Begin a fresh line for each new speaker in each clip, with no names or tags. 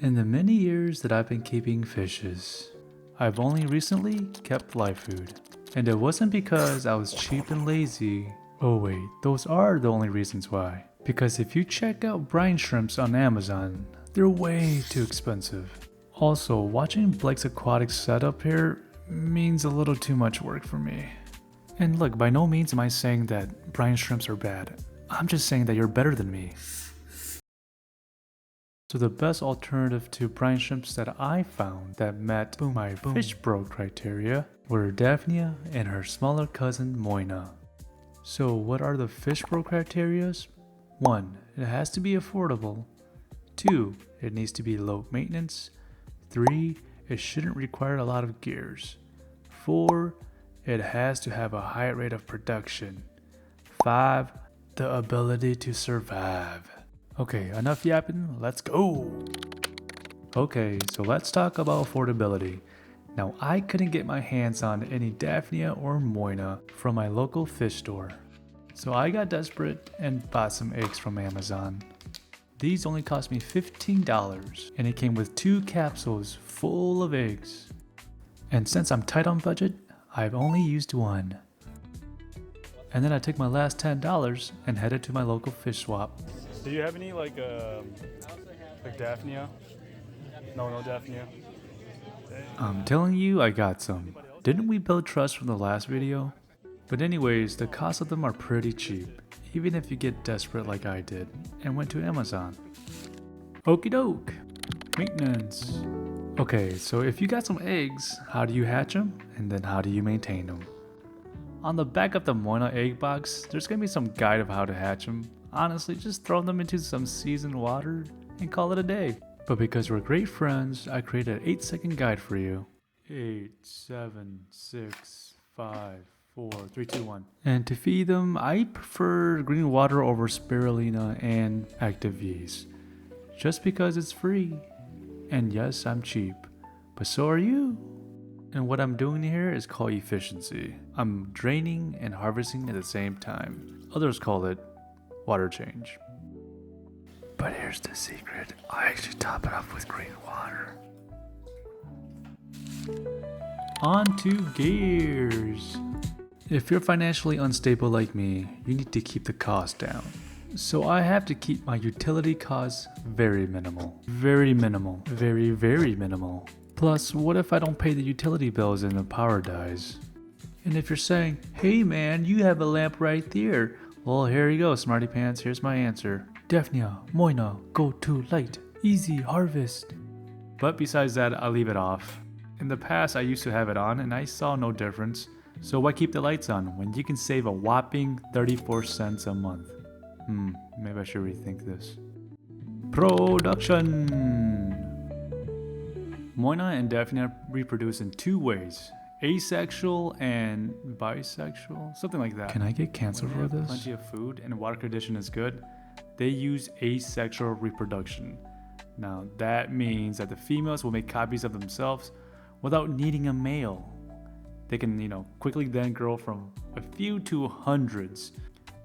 In the many years that I've been keeping fishes, I've only recently kept live food. And it wasn't because I was cheap and lazy. Oh wait, those are the only reasons why. Because if you check out brine shrimps on Amazon, they're way too expensive. Also, watching Blake's aquatic setup here means a little too much work for me. And look, by no means am I saying that brine shrimps are bad. I'm just saying that you're better than me. So the best alternative to brine shrimps that I found that met my Fishbowl criteria were Daphnia and her smaller cousin Moina. So what are the Fishbowl criterias? 1. It has to be affordable. 2. It needs to be low maintenance. 3. It shouldn't require a lot of gears. 4. It has to have a high rate of production. 5. The ability to survive. Okay, enough yapping, let's go! Okay, so let's talk about affordability. Now, I couldn't get my hands on any Daphnia or Moina from my local fish store. So I got desperate and bought some eggs from Amazon. These only cost me $15 and it came with 2 capsules full of eggs. And since I'm tight on budget, I've only used 1. And then I took my last $10 and headed to my local fish swap.
Do you have any like Daphnia? No Daphnia.
I'm telling you, I got some. Didn't we build trust from the last video? But anyways, the cost of them are pretty cheap, even if you get desperate like I did, and went to Amazon. Okie doke! Maintenance. Okay, so if you got some eggs, how do you hatch them? And then how do you maintain them? On the back of the Moina egg box, there's gonna be some guide of how to hatch them. Honestly, just throw them into some seasoned water and call it a day. But because we're great friends, I created an 8-second guide for you. 8, 7, 6, 5, 4, 3, 2, 1. And to feed them, I prefer green water over spirulina and active yeast. Just because it's free. And yes, I'm cheap. But so are you. And what I'm doing here is called efficiency. I'm draining and harvesting at the same time. Others call it water change. But here's the secret. I actually top it off with green water. On to gears. If you're financially unstable like me, you need to keep the cost down. So I have to keep my utility costs very minimal. Very minimal. Very, very minimal. Plus, what if I don't pay the utility bills and the power dies? And if you're saying, hey man, you have a lamp right there. Well, here you go, smarty pants, here's my answer. Daphnia, Moina, go to light, easy harvest. But besides that, I'll leave it off. In the past, I used to have it on and I saw no difference. So why keep the lights on when you can save a whopping 34 cents a month? Maybe I should rethink this. Production! Moina and Daphnia reproduce in 2 ways. Asexual and bisexual, something like that. Can I get canceled for this? Plenty of food and water condition is good. They use asexual reproduction. Now that means that the females will make copies of themselves without needing a male. They can, quickly then grow from a few to hundreds.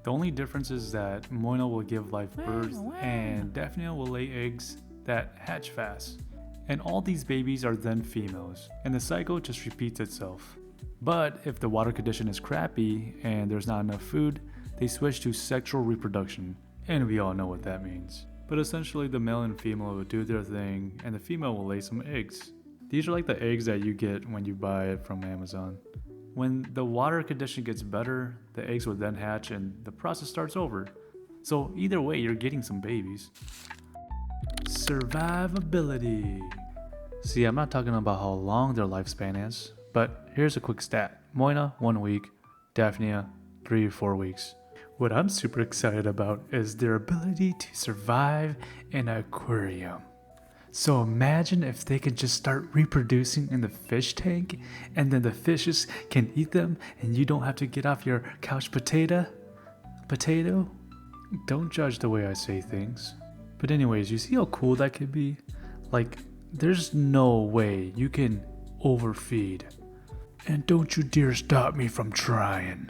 The only difference is that Moina will give live birth and Daphnia will lay eggs that hatch fast. And all these babies are then females, and the cycle just repeats itself. But if the water condition is crappy and there's not enough food, they switch to sexual reproduction, and we all know what that means. But essentially the male and female will do their thing, and the female will lay some eggs. These are like the eggs that you get when you buy it from Amazon. When the water condition gets better, the eggs will then hatch and the process starts over. So either way, you're getting some babies. Survivability. See, I'm not talking about how long their lifespan is, but here's a quick stat. Moina, 1 week. Daphnia, 3 or 4 weeks. What I'm super excited about is their ability to survive in an aquarium. So imagine if they could just start reproducing in the fish tank, and then the fishes can eat them, and you don't have to get off your couch potato? Don't judge the way I say things. But anyways, you see how cool that could be? Like, there's no way you can overfeed. And don't you dare stop me from trying.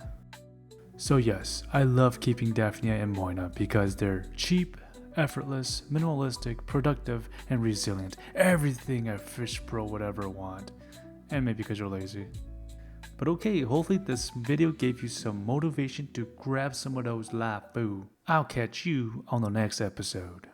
So yes, I love keeping Daphnia and Moina because they're cheap effortless, minimalistic, productive, and resilient. Everything a fish pro would ever want. And maybe because you're lazy. But okay, hopefully this video gave you some motivation to grab some of those LAFU. I'll catch you on the next episode.